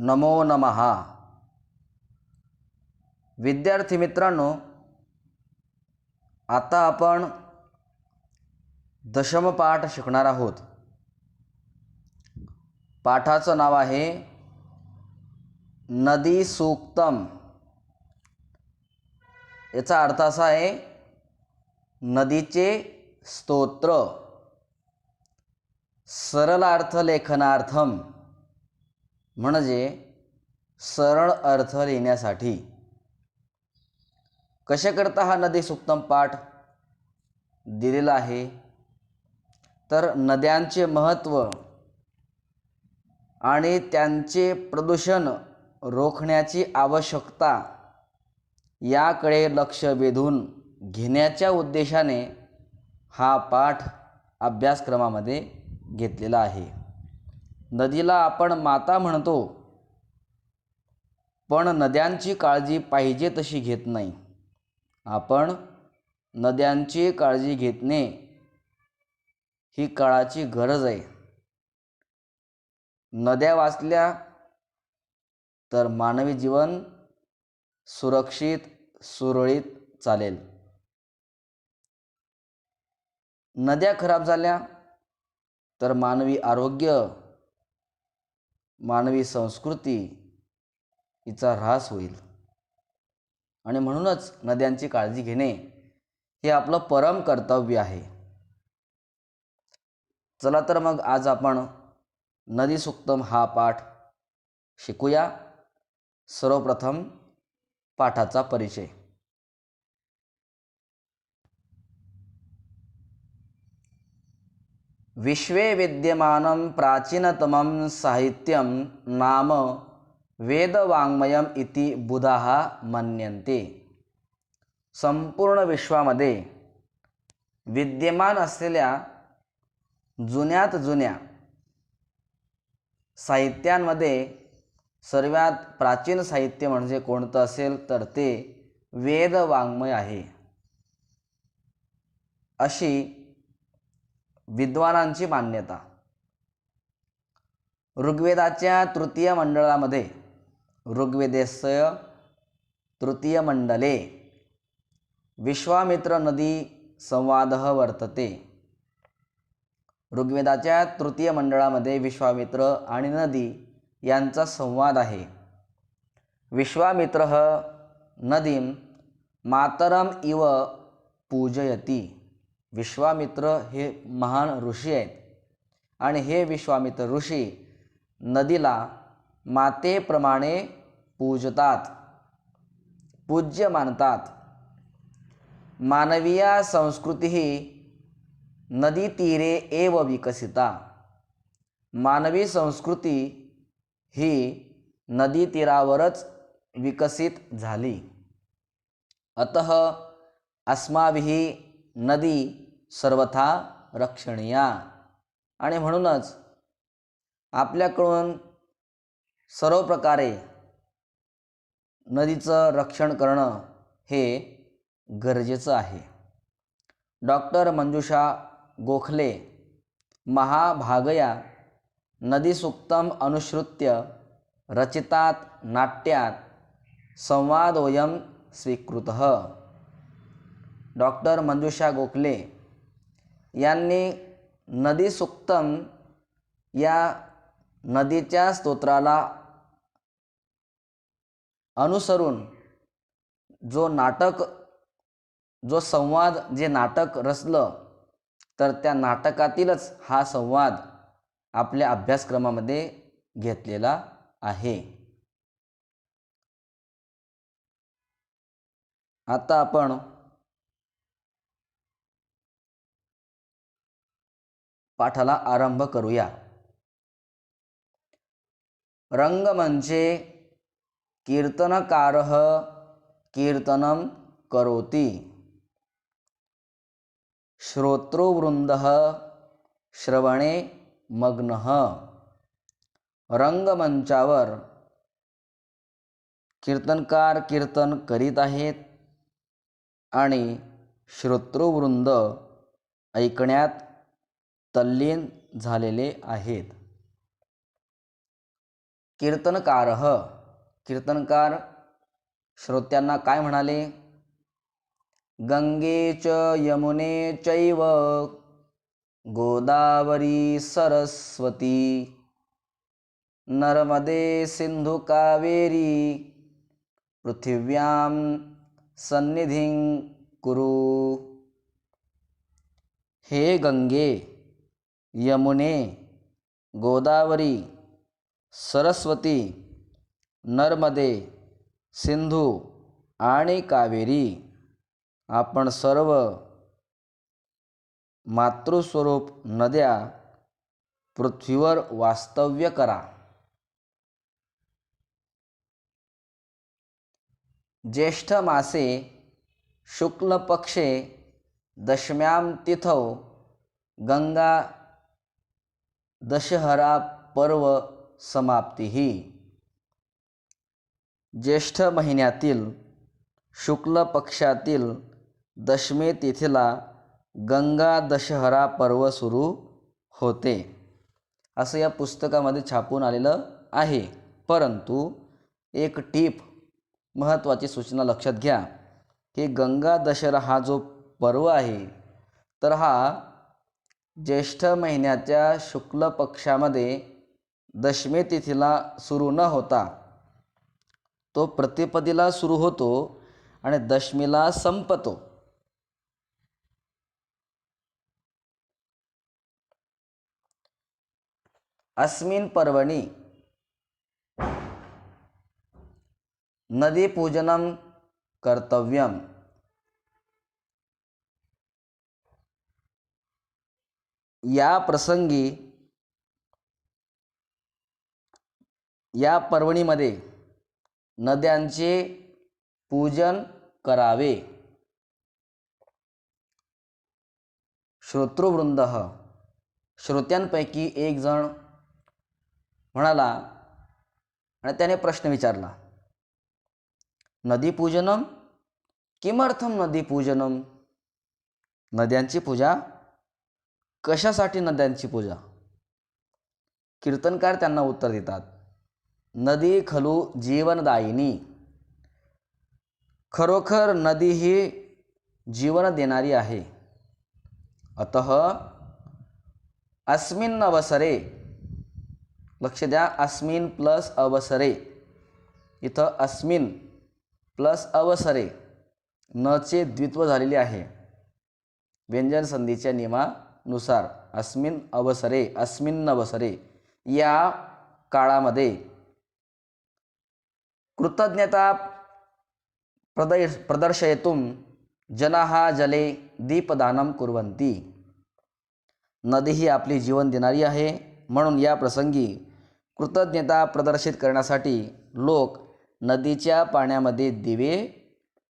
नमो नमः. विद्यार्थी मित्रांनो, आता आपण दशम पाठ शिकणार आहोत. पाठाचं नाव आहे नदी सूक्तम. याचा अर्थ असा आहे नदीचे स्तोत्र. सरलार्थ लेखनार्थम म्हणजे सरळ अर्थ लिहिण्यासाठी. कशाकरता हा नदी सूक्तम पाठ दिलेला आहे तर नद्यांचे महत्त्व आणि त्यांचे प्रदूषण रोखण्याची आवश्यकता याकडे लक्ष वेधून घेण्याच्या उद्देशाने हा पाठ अभ्यासक्रमामध्ये घेतलेला आहे. नदीला आपण माता म्हणतो, पण नद्यांची काळजी पाहिजे तशी घेत नाही. आपण नद्यांची काळजी घेणे ही काळाची गरज आहे. नद्या वाचल्या तर मानवी जीवन सुरक्षित सुरळीत चालेल. नद्या खराब झाल्या तर मानवी आरोग्य, मानवी संस्कृती हिचा ऱ्हास होईल. आणि म्हणूनच नद्यांची काळजी घेणे हे आपलं परम कर्तव्य आहे. चला तर मग आज आपण नदी सूक्तम हा पाठ शिकूया. सर्वप्रथम पाठाचा परिचय. विश्वे विद्यमानं प्राचीनतमं साहित्यं नाम वेदवाङ्मयम् इति बुधाः मन्यन्ते. संपूर्ण विश्वामध्ये विद्यमान असलेल्या जुन्यात जुन्या साहित्यांमध्ये सर्वात प्राचीन साहित्य म्हणजे कोणतं असेल तर ते वेदवाङ्मय आहे, अशी विद्वानांची मान्यता. ऋग्वेदाच्या तृतीय मंडळामध्ये, ऋग्वेदस्य तृतीय मंडले विश्वामित्र नदी संवादः वर्तते. ऋग्वेदाच्या तृतीय मंडळामध्ये विश्वामित्र आणि नदी यांचा संवाद आहे. विश्वामित्रः नदीं मातरम इव पूजयति. विश्वामित्र हे महान ऋषी आहेत आणि हे विश्वामित्र ऋषी नदीला मातेप्रमाणे पूजतात, पूज्य मानतात. मानवीय संस्कृती ही नदी तीरे एव विकसिता. मानवी संस्कृती ही नदी तीरावरच विकसित झाली. अतः अस्माभिः नदी सर्वथा रक्षणीया. आणि म्हणूनच आपल्याकडून सर्व प्रकारे नदीचं रक्षण करणं हे गरजेचं आहे. डॉक्टर मंजुषा गोखले महाभागया नदी सूक्तम अनुसृत्य रचितात नाट्यात संवादोऽयं स्वीकृतः. डॉक्टर मंजुषा गोखले यांनी नदी सूक्तम या नदीच्या स्तोत्राला अनुसरून जो संवाद जे नाटक रचलं तर त्या नाटकातीलच हा संवाद आपल्या अभ्यासक्रमामध्ये घेतलेला आहे. आता आपण पाठाला आरंभ करूया. रंगमंचे कीर्तनकारः कीर्तनं करोति. श्रोतृवृन्दः श्रवणे मग्नः. रंगमंचावर कीर्तनकार कीर्तन करीत आहेत आणि श्रोतृवृंद ऐकण्यात तल्लीन झालेले आहेत. कीर्तनकारः, कीर्तनकार श्रोत्यांना काय म्हणाले? गंगे च यमुने चैव गोदावरी सरस्वती नर्मदे सिंधु कावेरी पृथिव्यां सन्निधिं कुरु. हे गंगे, यमुने, गोदावरी, सरस्वती, नर्मदे, सिंधू आणि कावेरी, आपण सर्व मातृस्वरूप नद्या पृथ्वीवर वास्तव्य करा. ज्येष्ठ मासे शुक्ल पक्षे दशम्यां तिथौ गंगा दशहरा पर्व समाप्ती. ज्येष्ठ महिन्यातील शुक्ल पक्षातील दशमी तिथीला गंगा दशहरा पर्व सुरू होते, असं या पुस्तकामध्ये छापून आलेलं आहे. परंतु एक टीप, महत्त्वाची सूचना लक्षात घ्या की गंगा दशहरा हा जो पर्व आहे तर हा ज्येष्ठ महिन्याच्या शुक्ल पक्षामध्ये दशमी तिथीला सुरू न होता तो प्रतिपदीला सुरू होतो आणि दशमीला संपतो. अस्मिन् पर्वणि नदीपूजनं कर्तव्यम्. या प्रसंगी, या पर्वणीमध्ये नद्यांचे पूजन करावे. श्रोतृवृंद, श्रोत्यांपैकी एक जण म्हणाला आणि त्याने प्रश्न विचारला, नदीपूजनम किमर्थम नदीपूजनम? नद्यांची पूजा कशासाठी? नद्यांची पूजा? कीर्तनकार त्यांना उत्तर देतात, नदी खलु जीवनदायिनी. खरोखर नदी ही जीवन देणारी आहे. अतः अस्मिन् अवसरे, लक्ष द्या, अस्मिन प्लस अवसरे, इथं अस्मिन प्लस अवसरे नचे द्वित्व झालेले आहे व्यंजन संधीच्या नियमानुसार. अस्मिन अवसरे, अस्मिन् अवसरे, या काळामध्ये कृतज्ञता प्रदर्शयितुं जनाः जले दीपदानं कुर्वन्ति. नदी ही आपली जीवन देणारी आहे, म्हणून या प्रसंगी कृतज्ञता प्रदर्शित करण्यासाठी लोक नदीच्या पाण्यामध्ये दिवे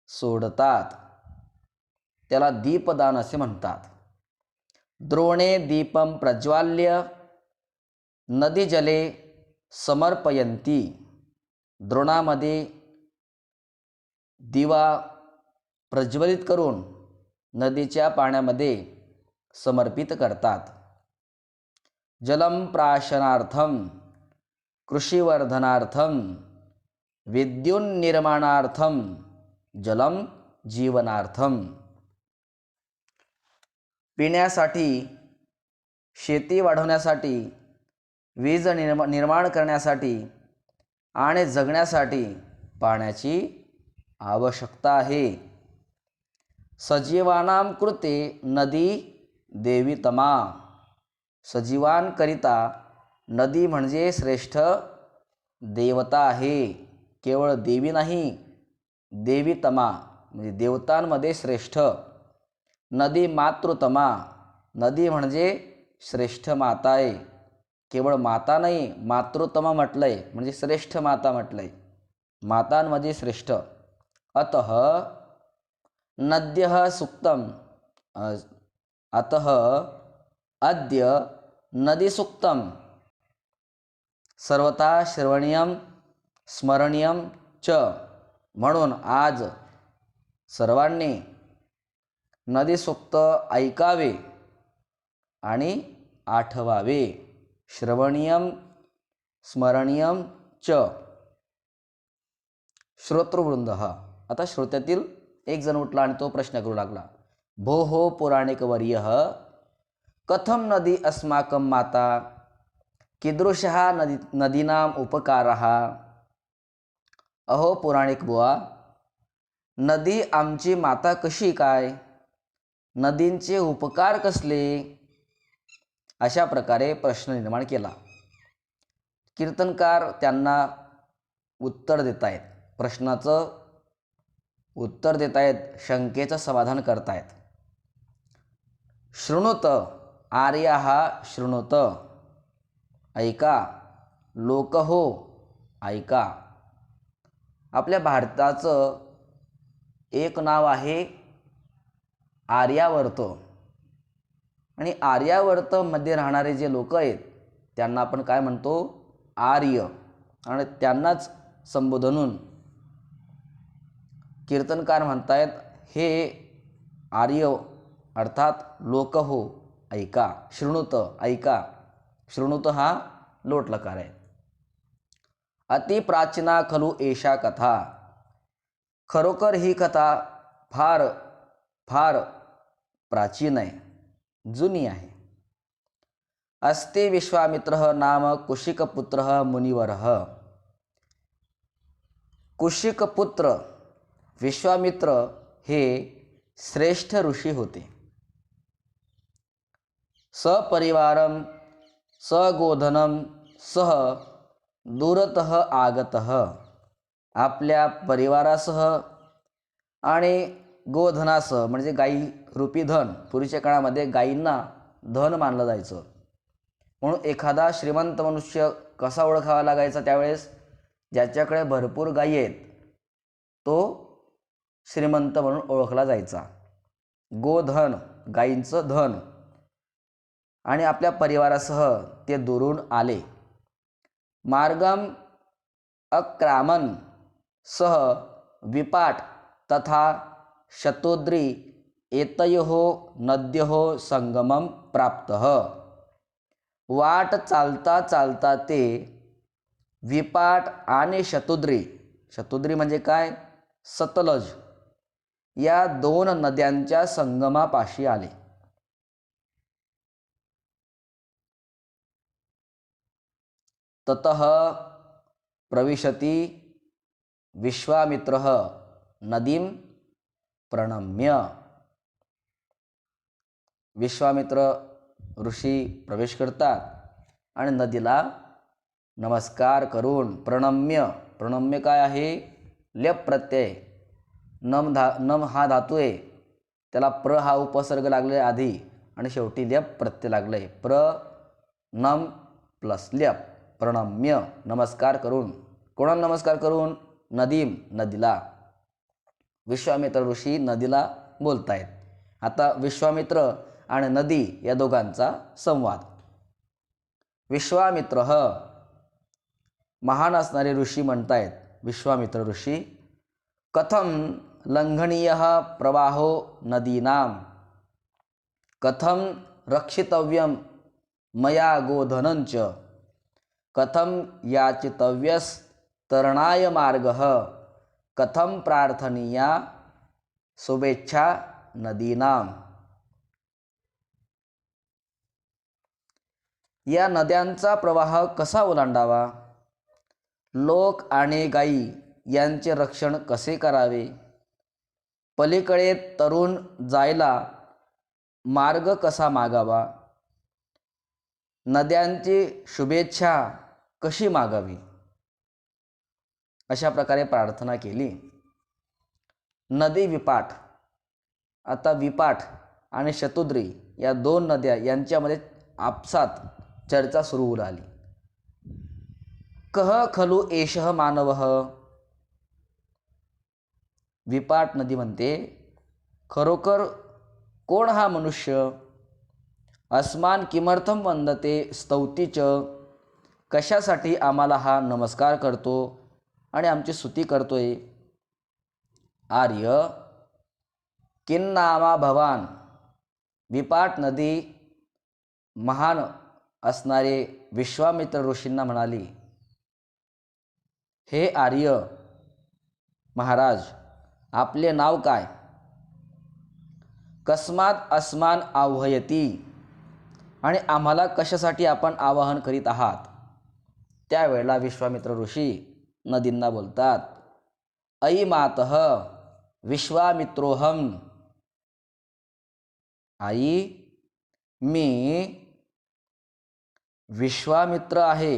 सोडतात. त्याला दीपदान असे म्हणतात. द्रोणे दीपम प्रज्वाल्य नदीजले समर्पयन्ति. द्रोणामध्ये दिवा प्रज्वलित करून नदीच्या पाण्यामध्ये समर्पित करतात. जलम प्राशनार्थम कृषिवर्धनार्थम विद्युन्निर्माणार्थम जलम जीवनार्थम. पिण्यासाठी, शेती वाढवण्यासाठी, वीज निर्माण करण्यासाठी आणि जगण्यासाठी पाण्याची आवश्यकता आहे. सजीवानां कृते नदी देवीतमा. सजीवांकरिता नदी म्हणजे श्रेष्ठ देवता आहे. केवळ देवी नाही, देवीतमा म्हणजे देवतांमध्ये श्रेष्ठ. नदी मातृतमा, नदी म्हणजे श्रेष्ठ माता आहे. केवळ माता नाही, मातृतमा म्हटलंय म्हणजे श्रेष्ठ माता म्हटलंय, मातांमध्ये श्रेष्ठ. अतः नद्यः सुक्तम, अतः अद्य नदी सुक्तम सर्वथा श्रवणीयम स्मरणीयम च. म्हणून आज सर्वांनी नदीसूक्त ऐकावे आणि आठवावे. श्रवणीयम स्मरणीयम च श्रोतृवृंद. आता श्रोत्यातील एक जण उठला आणि तो प्रश्न करू लागला. भो हो पुराणिकवर्य कथम नदी अस्माकं माता कीदृशः नदीनाम उपकारः. अहो पुराणिक बुवा, नदी आमची माता कशी काय, नदींचे उपकार कसले, अशा प्रकारे प्रश्न निर्माण केला. कीर्तनकार त्यांना उत्तर देत आहेत, प्रश्नाचं उत्तर देत आहेत, शंकेचं समाधान करतायत. शृणुत आर्याः शृणुत, ऐका, लोक हो ऐका. आपल्या भारताचं एक नाव आहे आर्यावर्त, आणि आर्यावर्तमध्ये राहणारे जे लोक आहेत त्यांना आपण काय म्हणतो, आर्य. आणि त्यांनाच संबोधून कीर्तनकार म्हणतायत, हे आर्य अर्थात लोक हो ऐका. शृणुत ऐका, शृणुत हा लोटलकार आहे. अतिप्राचीना खलु एषा कथा, खरोखर ही कथा फार फार प्राचीन आहे, जुनी आहे. अस्ति विश्वामित्र नाम कुशिकपुत्र मुनिवर. कुशिकपुत्र विश्वामित्र हे श्रेष्ठ ऋषी होते. सपरिवारम सगोधनम सह दूरतः आगतः, आपल्या परिवारासह आणि गोधनासह म्हणजे गाई रूपी धन. पूर्वीच्या काळामध्ये गायींना धन मानलं जायचं, म्हणून एखादा श्रीमंत मनुष्य कसा ओळखावा लागायचा त्यावेळेस, ज्याच्याकडे भरपूर गायी आहेत तो श्रीमंत म्हणून ओळखला जायचा. गोधन गायींचं धन, आणि आपल्या परिवारासह ते दुरून आले. मार्गम अक्रामन सह विपाट तथा शतोद्री एतयोः नद्योः संगमम प्राप्तः. वाट चालता चालता ते विपाट आणि शतोद्री, शतोद्री म्हणजे काय, सतलज, या दोन नद्यांच्या संगमापाशी आले. ततः प्रविशति विश्वामित्रः नदीम प्रणम्य. विश्वामित्र ऋषी प्रवेश करतात आणि नदीला नमस्कार करून प्रणम्य. प्रणम्य काय आहे, लेप प्रत्यय. नम हा धातू आहे, त्याला प्र हा उपसर्ग लागले आधी आणि शेवटी लेप प्रत्यय लागले. नम प्लस लेप, प्रणम्य, नमस्कार करून. कोणाला नमस्कार करून, नदीम नदीला. विश्वामित्र ऋषी नदीला बोलतायत. आता विश्वामित्र आणि नदी या दोघांचा संवाद. विश्वामित्र महान असणारे ऋषी म्हणतायत, विश्वामित्र ऋषी, कथम लंघनीय प्रवाहो नदीनाम, कथम रक्षितव्यम मया गोधनंच, कथम याचितव्यस्तरणाय मार्गः, कथम प्रार्थनीया शुभेच्छा नदीनाम. या नद्यांचा प्रवाह कसा ओलांडावा, लोक आणि गायी यांचे रक्षण कसे करावे, पलीकडे तरुण जायला मार्ग कसा मागावा, नद्यांची शुभेच्छा कशी मागावी, अशा प्रकारे प्रार्थना केली. नदी विपाट. आता विपाट आणि शतुद्री या दोन नद्या यांच्यामध्ये आपसात चर्चा सुरू होऊ लागली. कह खलु एषः मानवः. विपाट नदी म्हणते, खरोखर कोण हा मनुष्य, अस्मान किमर्थम वंदते स्तौती च, कशासाठी आम्हाला हा नमस्कार करतो आणि आमची स्तुती करतोय. आर्य किन्नामा भवान. विपाट नदी महान असणारे विश्वामित्र ऋषींना म्हणाली, हे आर्य महाराज, आपले नाव काय? कस्मात अस्मान आव्हयती, आणि आम्हाला कशासाठी आपण आवाहन करीत आहात? त्यावेळेला विश्वामित्र ऋषी नदींना बोलतात, अयि मातः विश्वामित्रोहम, आई मी विश्वामित्र आहे.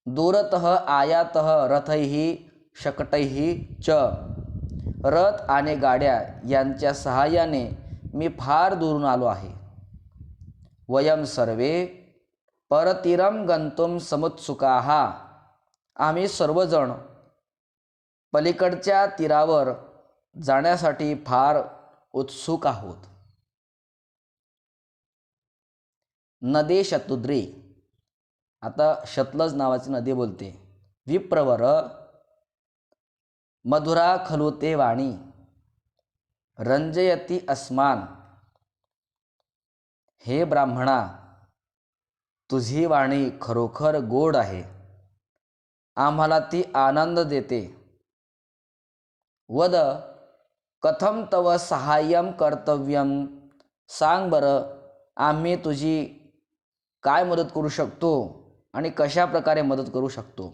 दूरतः आयातः रथैः शकटैः च, रथ आणि गाड्या यांच्या सहाय्याने मी फार दूरून आलो आहे. वयम सर्वे परतीरम गंतुम समुत्सुकाः, आम्ही सर्वजण पलीकडच्या तीरावर जाण्यासाठी फार उत्सुक आहोत. नदी शतुद्री, आता शतलज नावाची नदी बोलते, विप्रवर मधुरा खलु ते वाणी, रंजयती अस्मान, हे ब्राह्मणा, तुझी वाणी खरोखर गोड आहे, आम्हाला ती आनंद देते. वद कथम तव सहाय्यम कर्तव्यम, सांग बरं, आम्ही तुझी काय मदत करू शकतो आणि कशा प्रकारे मदत करू शकतो?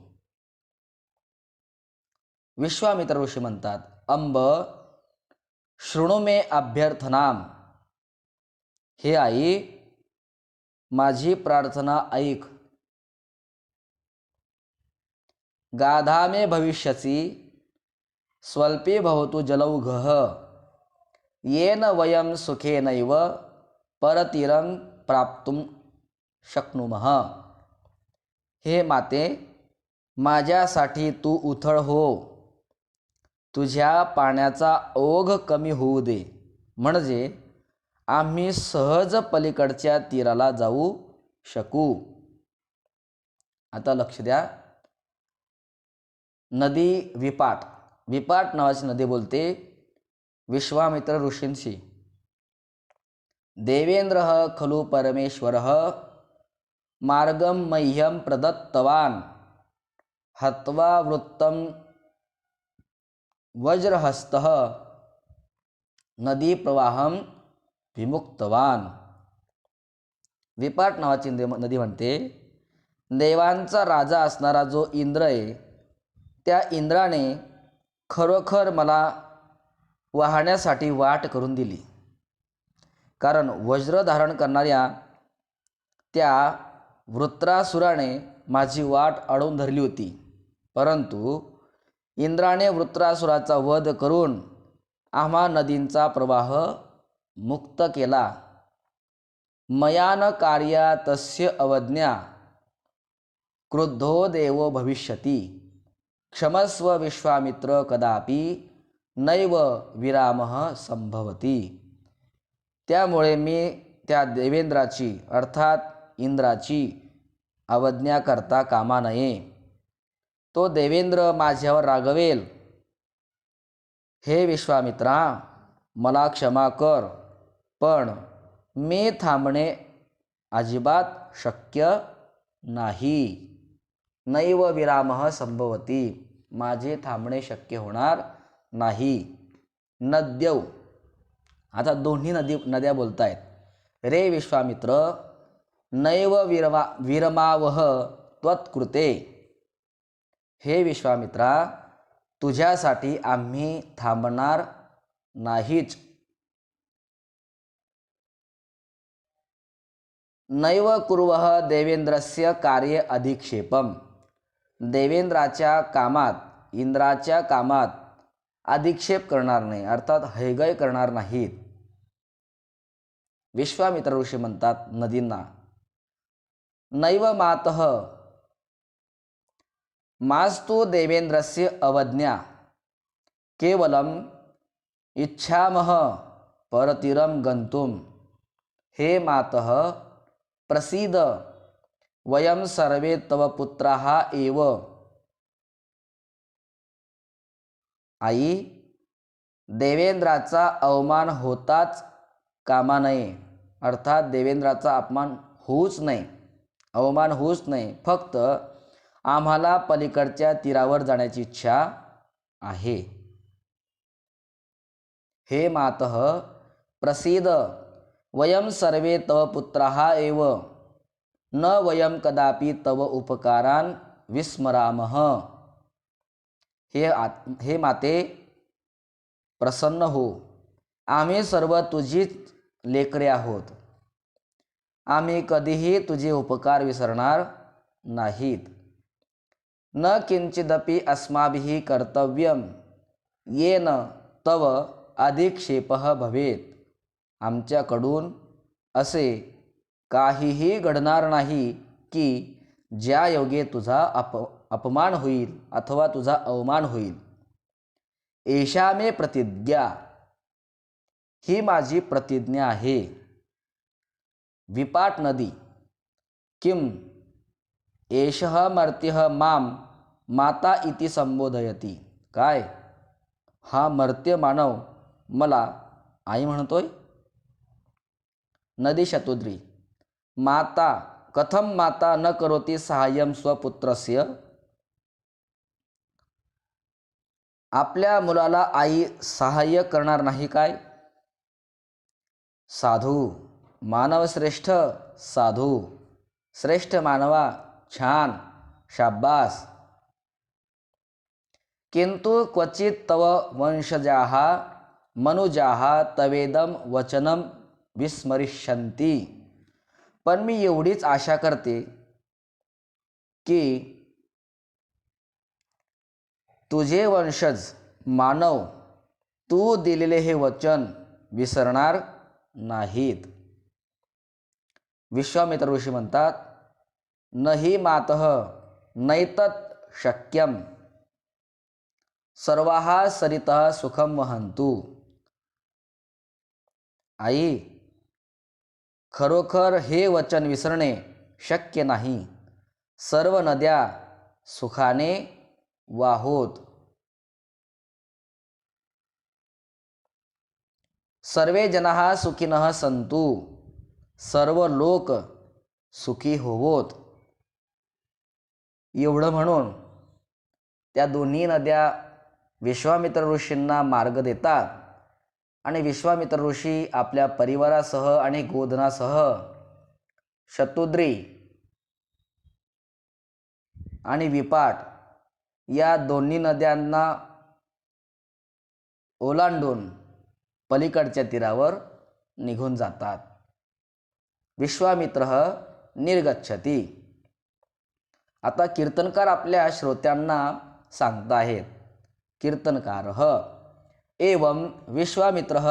विश्वामित्र ऋषी म्हणतात, अंब शृणु मे अभ्यर्थनाम, हे आई माझी प्रार्थना ऐक. गाधा मे भविष्यसी स्वल्पे भवतु जलौघः, येन वयम सुखेनैव परतीरं प्राप्तुं शक्नुमः. हे माते, माझ्यासाठी तू उथळ हो, तुझ्या पाण्याचा ओघ कमी होऊ दे, म्हणजे आम्ही सहज पलीकडच्या तीराला जाऊ शकू. आता लक्ष द्या, नदी विपाट, विपाट नावाची नदी बोलते विश्वामित्र ऋषींशी. देवेंद्र खलु परमेश्वर मार्गम मह्यम प्रदत्तवान, हत्वा वृत्तम वज्रहस्तः नदी प्रवाहम विमुक्तवान. विपाट नावाची नदी म्हणते, देवांचा राजा असणारा जो इंद्र आहे, त्या इंद्राने खरोखर मला वाहण्यासाठी वाट करून दिली. कारण वज्र धारण करणाऱ्या त्या वृत्रासुराने माझी वाट अडवून धरली होती, परंतु इंद्राने वृत्रासुराचा वध करून आम्हा नदींचा प्रवाह मुक्त केला. मया न कार्या तस्य अवज्ञा, क्रुद्धो देवो भविष्यति, क्षमस्व विश्वामित्र कदापि नैव विरामः संभवती. त्यामुळे मी त्या देवेंद्राची अर्थात इंद्राची अवज्ञा करता कामा नये. तो देवेंद्र माझ्यावर रागवेल. हे विश्वामित्रा, मला क्षमा कर, पण मी थांबणे अजिबात शक्य नाही. नैव विरामः संभवती, माझे थांबणे शक्य होणार नाही. नद्यौ, आता दोन्ही नद्या बोलत आहेत. रे विश्वामित्र, नैव विरमावह त्वत्कृते, हे विश्वामित्रा, तुझ्यासाठी आम्ही थांबणार नाहीच. नैव कुर्वः देवेंद्रस्य कार्य अधिक्षेपम, देवेंद्राच्या कामात, इंद्राच्या कामात अधिक्षेप करणार नाही, अर्थात हैगय करणार नाहीत. विश्वामित्र ऋषी म्हणतात नदींना, नैव मातः मास्तु देवेंद्रस्य अवज्ञा, केवलम इच्छामः परतीरं गंतुम. हे मातः प्रसीद, वयम सर्वे तव पुत्राः एव. आई, देवेंद्राचा अवमान होताच कामा नये, अर्थात देवेंद्राचा अपमान होऊच नये, अवमान होऊच नये. फक्त आम्हाला पलीकडच्या तीरावर जाण्याची इच्छा आहे. हे मातः प्रसीद वयं सर्वे तव पुत्राः एव न वयं कदापि तव उपकारान् विस्मरामः. हे माते प्रसन्न हो, आम्ही सर्व तुझीच लेकरे आहोत. आम्ही कधीही तुझे उपकार विसरणार नाहीत. न किंचिदपि अस्माभिः कर्तव्यं येन तव अधिक्षेपः भवेत. आमच्याकडून असे काहीही घडणार नाही की ज्या योगे तुझा अपमान होईल अथवा तुझा अवमान होईल. एषा मे प्रतिज्ञा, ही माझी प्रतिज्ञा आहे. विपाट नदी किम एषः मर्त्यः मां माता इति संबोधयति. काय, हा मर्त्य मानव मला आई म्हणतोय. नदी शतुद्री माता कथम माता न करोति सहाय्यम स्वपुत्रस्य. आपल्या मुलाला आई सहाय्य करणार नाही काय. साधू मानवश्रेष्ठ, साधू श्रेष्ठ मानवा, छान, शाब्बास. किंतु क्वचित तव वंशजाः मनुजाः तवेदम वचनम विस्मरिष्यन्ति. पण मी एवढीच आशा करते की तुझे वंशज मानव तू दिलेले हे वचन विसरणार नाहीत. विश्वामित्र ऋषी म्हणतात, नहि मातः नैतत् शक्यम सर्वाः सरितः सुखम वहन्तु. आई, खरोखर हे वचन विसरणे शक्य नाही. सर्व नद्या सुखाने वाहोत. सर्वे जनाः सुखिनः सन्तु. सर्व लोक सुखी होवोत. एवढं म्हणून त्या दोन्ही नद्या विश्वामित्र ऋषींना मार्ग देतात आणि विश्वामित्र ऋषी आपल्या परिवारासह आणि गोधनासह शतुद्री आणि विपाट या दोन्ही नद्यांना ओलांडून पलीकडच्या तीरावर निघून जातात. विश्वामित्र निर्गच्छति. आता कीर्तनकार आपल्या श्रोत्यांना सांगताहेत. कीर्तनकारः एवं विश्वामित्रः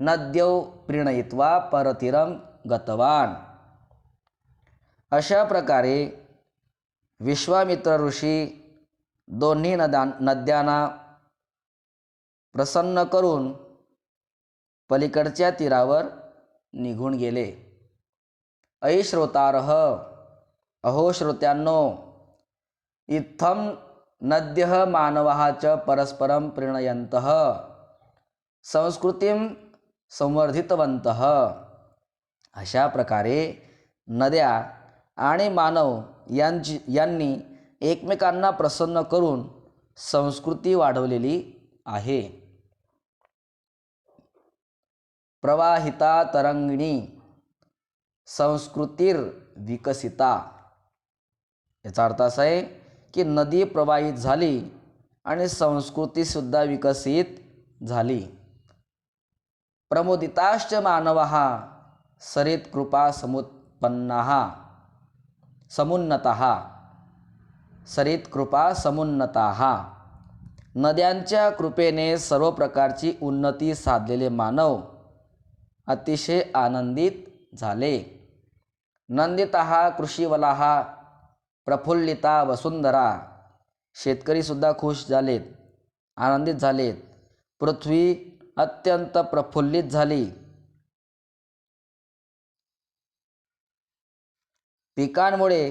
नद्यौ प्रीणयित्वा परतीरं गतवान्. अशा प्रकारे विश्वामित्र ऋषी दोन्ही नद्यांना प्रसन्न करून पलीकडच्या तीरावर निघून गेले. ऐ श्रोतारः, अहो श्रोत्यांनो, इत्थं नद्यः मानवाः च परस्परं प्रीणयन्तः संस्कृतीं संवर्धितवन्तः. अशा प्रकारे नद्या आणि मानव यांनी एकमेकांना प्रसन्न करून संस्कृती वाढवलेली आहे. प्रवाहिता तरंगिणी संस्कृतीर विकसिता. याचा अर्थ असा आहे की नदी प्रवाहित झाली आणि संस्कृतीसुद्धा विकसित झाली. प्रमुदिताश्च मानवाः सरित कृपा समुन्नताः. सरित कृपा समुन्नताः. नद्यांच्या कृपेने सर्व प्रकारची उन्नती साधलेले मानव अतिशय आनंदित झाले. नंदिताः कृषीवलाः प्रफुल्लिता वसुंधरा. शेतकरी सुद्धा खुश झालेत, आनंदित झालेत. पृथ्वी अत्यंत प्रफुल्लित झाली. पिकांमुळे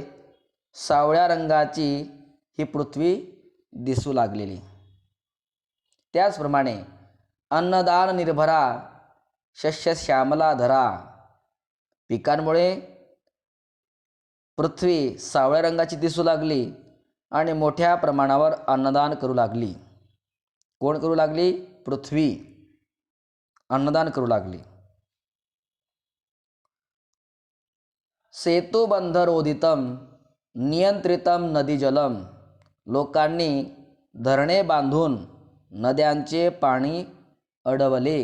सावळ्या रंगाची ही पृथ्वी दिसू लागलेली. त्याचप्रमाणे अन्नदान निर्भरा शस्य श्यामला धरा. पिकांमुळे पृथ्वी सावळ्या रंगाची दिसू लागली आणि मोठ्या प्रमाणावर अन्नदान करू लागली. कोण करू लागली? पृथ्वी अन्नदान करू लागली. सेतुबंधरोदितम नियंत्रितम नदी जलम. लोकांनी धरणे बांधून नद्यांचे पाणी अडवले.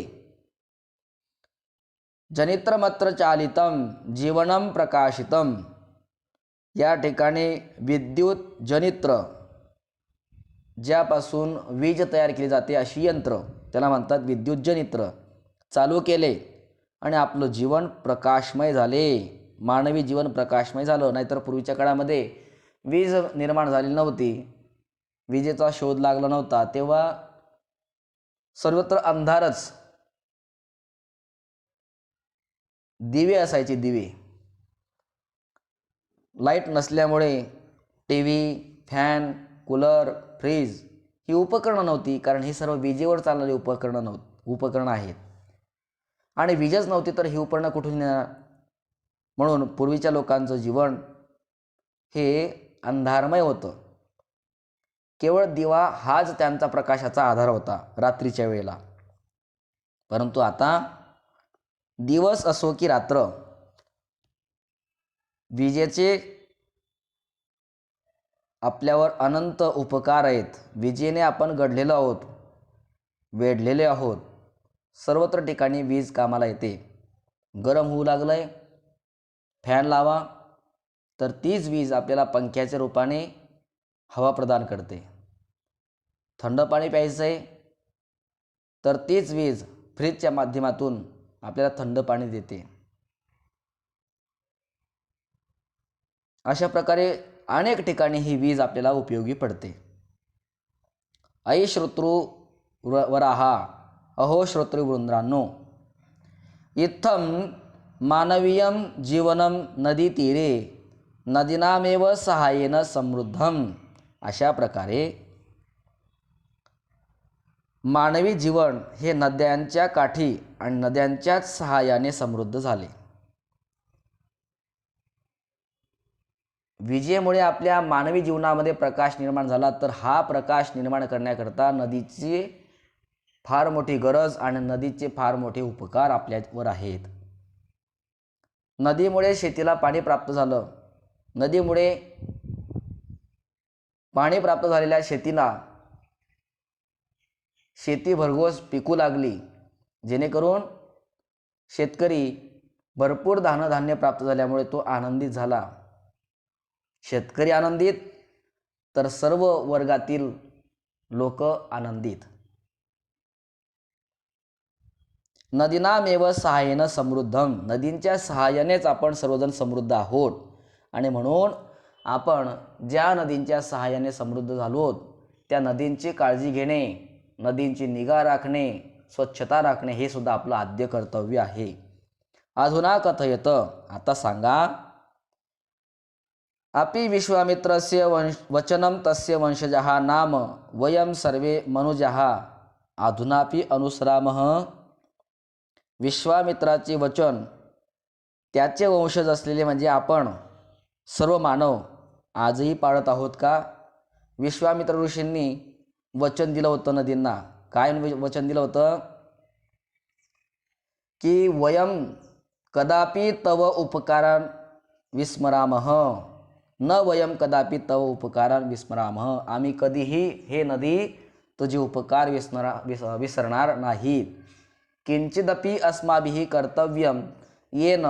जनित्रमत्र चालितम जीवनम प्रकाशितम. या ठिकाणी विद्युत जनित्र, ज्यापासून वीज तयार केली जाते अशी यंत्र, त्याला म्हणतात विद्युत जनित्र, चालू केले आणि आपलं जीवन प्रकाशमय झाले. मानवी जीवन प्रकाशमय झालं. नाहीतर पूर्वीच्या काळामध्ये वीज निर्माण झाली नव्हती, विजेचा शोध लागला नव्हता, तेव्हा सर्वत्र अंधारच. दिवे असायचे, दिवे. लाईट नसल्यामुळे T V, fan, cooler, fridge ही उपकरणं नव्हती, कारण ही सर्व विजेवर चालणारी उपकरणं आहेत. आणि वीजच नव्हती तर ही उपकरणं कुठून येणार? म्हणून पूर्वीच्या लोकांचं जीवन हे अंधारमय होतं. केवळ दिवा हाच त्यांचा प्रकाशाचा आधार होता रात्रीच्या वेळेला. परंतु आता दिवस असो की रात्र, विजेचे आपल्यावर अनंत उपकार आहेत. विजेने आपण घडलेलो आहोत, वेढलेले आहोत. सर्वत्र ठिकाणी वीज कामाला येते. गरम होऊ लागलंय, फॅन लावा, तर तीच वीज आपल्याला पंख्याच्या रूपाने हवा प्रदान करते. थंड पाणी प्यायचं आहे तर तीच वीज फ्रीजच्या माध्यमातून आपल्याला थंड पाणी देते. अशा प्रकारे अनेक ठिकाणी ही वीज आपल्याला उपयोगी पडते. ऐ श्रोतृ वराहा अहो श्रोतृवृंदांनो, इत्थं मानवीयं जीवनं नदीतीरे नदीनामेव सहाय्येन समृद्धम. अशा प्रकारे मानवी जीवन हे नद्यांच्या काठी आणि नद्यांच्याच सहाय्याने समृद्ध झाले. विजेमुळे आपल्या मानवी जीवनामध्ये प्रकाश निर्माण झाला, तर हा प्रकाश निर्माण करण्याकरता नदीची फार मोठी गरज आणि नदीचे फार मोठे उपकार आपल्यावर आहेत. नदीमुळे शेतीला पाणी प्राप्त झालं. नदीमुळे पाणी प्राप्त झालेल्या शेतीला शेती भरघोस पिकू लागली, जेणेकरून शेतकरी भरपूर धान्य प्राप्त झाल्यामुळे तो आनंदित झाला. शेतकरी आनंदित तर सर्व वर्गातील लोक आनंदित. नदीनामेव सहाय्येन समृद्धम. नदींच्या सहाय्यानेच आपण सर्वजण समृद्ध आहोत. आणि म्हणून आपण ज्या नदींच्या सहाय्याने समृद्ध झालो त्या नदींची काळजी घेणे, नदींची निगा राखणे, स्वच्छता राखणे हे सुद्धा आपलं आद्य कर्तव्य आहे. अधुना कथयत. आता सांगा. अपि विश्वामित्रस्य वचनं तस्य वंशजः नाम वयं सर्वे मनुजः अधुनापि अनुसरामः. विश्वामित्राचे वचन, त्याचे वंशज असलेले म्हणजे आपण सर्व मानव आजही पाळत आहोत का? विश्वामित्र ऋषींनी वचन दिलं होतं नदींना. काय वचन दिलं होतं? की वयम कदापि तव उपकारान विस्मरामः, न वयम कदापि तव उपकारान विस्मरामः. आम्ही कधीही हे नदी तुझे उपकार विसरणार नाहीत. किंचिदपि अस्माभिः कर्तव्यम येन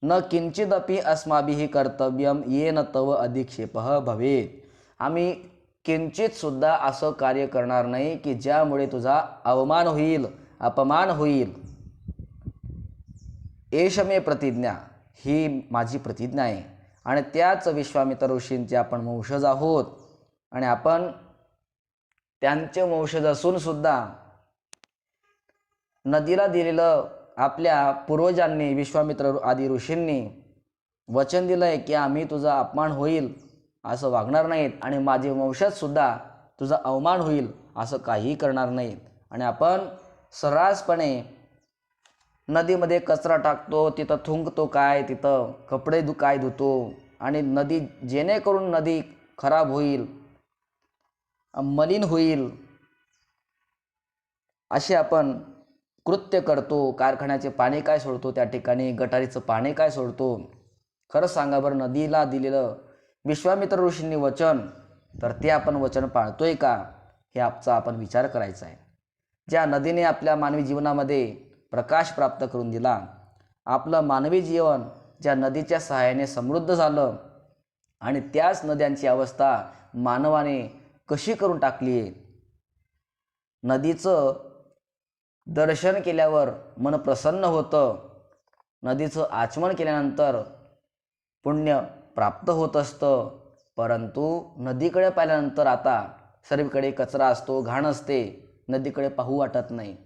न किंचिदपि अस्माभिः कर्तव्यम येन तव अधिक्षेपः भवेत. आम्ही किंचित सुद्धा असं कार्य करणार नाही की ज्यामुळे तुझा अवमान होईल, अपमान होईल. एष मे प्रतिज्ञा, ही माझी प्रतिज्ञा आहे. आणि त्याच विश्वामित्र ऋषींचे आपण वंशज आहोत. आणि आपण त्यांचे वंशज असून सुद्धा नदीला दिलेलं आपल्या पूर्वजांनी, विश्वामित्र आदी ऋषींनी वचन दिलं आहे की आम्ही तुझा अपमान होईल असं वागणार नाहीत आणि माझे वंशज सुद्धा तुझा अवमान होईल असं काहीही करणार नाहीत. आणि आपण सर्रासपणे नदीमध्ये कचरा टाकतो, तिथं थुंकतो काय, तिथं कपडे काय धुतो. आणि नदी, जेणेकरून नदी खराब होईल, मलिन होईल असे आपण कृत्य करतो. कारखान्याचे पाणी काय सोडतो त्या ठिकाणी, गटारीचं पाणी काय सोडतो. खरंच सांगा बरं, नदीला दिलेलं विश्वामित्र ऋषींनी वचन, तर ते आपण वचन पाळतोय का, हे आजचा आपण विचार करायचा आहे. ज्या नदीने आपल्या मानवी जीवनामध्ये प्रकाश प्राप्त करून दिला, आपलं मानवी जीवन ज्या नदीच्या सहाय्याने समृद्ध झालं, आणि त्याच नद्यांची अवस्था मानवाने कशी करून टाकली आहे. नदीचं दर्शन केल्यावर मन प्रसन्न होतं, नदीचं आचमन केल्यानंतर पुण्य प्राप्त होत असतं. परंतु नदीकडे पाहिल्यानंतर आता सर्वीकडे कचरा असतो, घाण असते, नदीकडे पाहू वाटत नाही.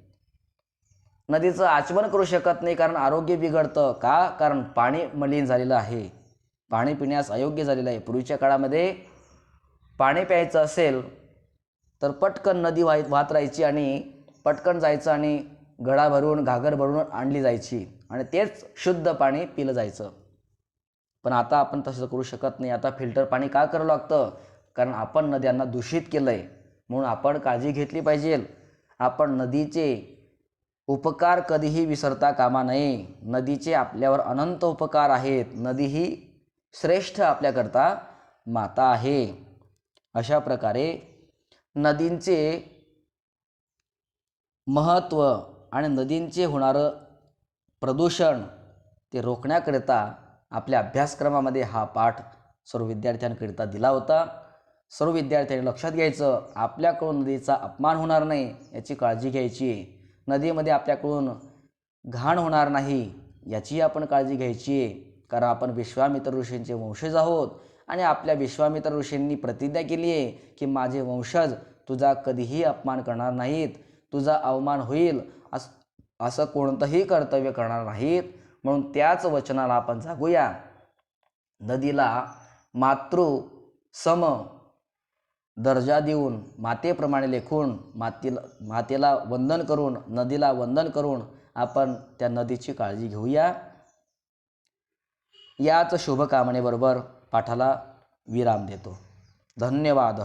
नदीचं आचमन करू शकत नाही, कारण आरोग्य बिघडतं. का? कारण पाणी मलिन झालेलं आहे, पाणी पिण्यास अयोग्य झालेलं आहे. पूर्वीच्या काळामध्ये पाणी प्यायचं असेल तर पटकन नदी वाहत राहायची आणि पटकन जायचं आणि गडा भरून घागर भरून आणली जायची आणि तेच शुद्ध पाणी पिलं जायचं. पण आता आपण तसं करू शकत नाही. आता फिल्टर पाणी का करावं लागतं? कारण आपण नद्यांना दूषित केलं आहे. म्हणून आपण काळजी घेतली पाहिजे. आपण नदीचे उपकार कधीही विसरता कामा नये. नदीचे आपल्यावर अनंत उपकार आहेत. नदी ही श्रेष्ठ आपल्याकरता माता आहे. अशा प्रकारे नदींचे महत्त्व आणि नदींचे होणारं प्रदूषण ते रोखण्याकरिता आपल्या अभ्यासक्रमामध्ये हा पाठ सर्व विद्यार्थ्यांकरिता दिला होता. सर्व विद्यार्थ्यांनी लक्षात घ्यायचं, आपल्याकडून नदीचा अपमान होणार नाही याची काळजी घ्यायची. नदीमध्ये आपल्याकडून घाण होणार नाही याची आपण काळजी घ्यायची. कारण आपण विश्वामित्र ऋषींचे वंशज आहोत आणि आपल्या विश्वामित्र ऋषींनी प्रतिज्ञा केली आहे की माझे वंशज तुझा कधीही अपमान करणार नाहीत, तुझा अवमान होईल असं कोणतंही कर्तव्य करणार नाहीत. म्हणून त्याच वचनाला आपण जागूया. नदीला मातृ सम दर्जा देऊन, मातेप्रमाणे लेखून, मातेला वंदन करून, नदीला वंदन करून आपण त्या नदीची काळजी घेऊया. याच शुभकामनेबरोबर पाठाला विराम देतो. धन्यवाद.